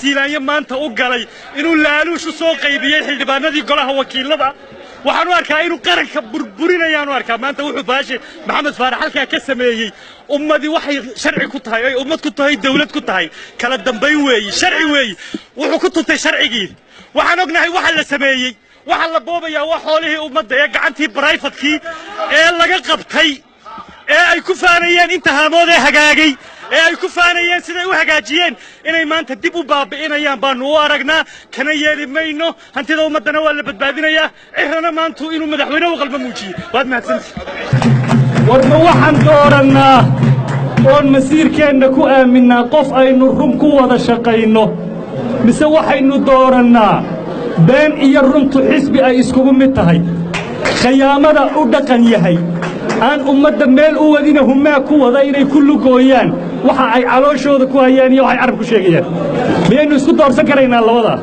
siilaanya maanta u galay inuu laaluushu soo qaybiyay xildhibaanadii golaha wakiilada waxaan u arkaa inuu qaranka burburinayaan u arkaa maanta wuxuu baashe maxamed faarax halkaa ka sameeyey ummadii waxay sharci ku tahay ay ummad ku tahay dawlad ku tahay kala dambayn weeye sharci weeye wuxuu ku tuntay sharcigii waxaan ognahay waxa la sameeyey waxa la boobayaa waa xoolihii ummadda ee gacantii brivatekii ee laga qabtay ee ay ku faanayeen inta haamood ee hagaagay ee ay ku faanayeen siday u hagaajiyeen inay maanta dib u baabi'inayaan baanu u aragnaa kana yeeli mayno hantida ummadana waa la badbaadinayaa cirana maantu inuu madaxweyne u qalba muujiyo waad mahadsantihiin warma waxaan doorannaa oon masiirkeenna ku aaminnaa qof aynu run ku wada shaqayno mise waxaynu doorannaa been iyo runtu xisbi ay iskugu mid tahay khiyaamada u dhaqan yahay aan ummadda meel u wadina humaa ku wada inay ku lugooyaan waxa ay calooshooda ku hayaan iyo waxay carab ku sheegayaan miyaynu isku doorsan karaynaa labadaa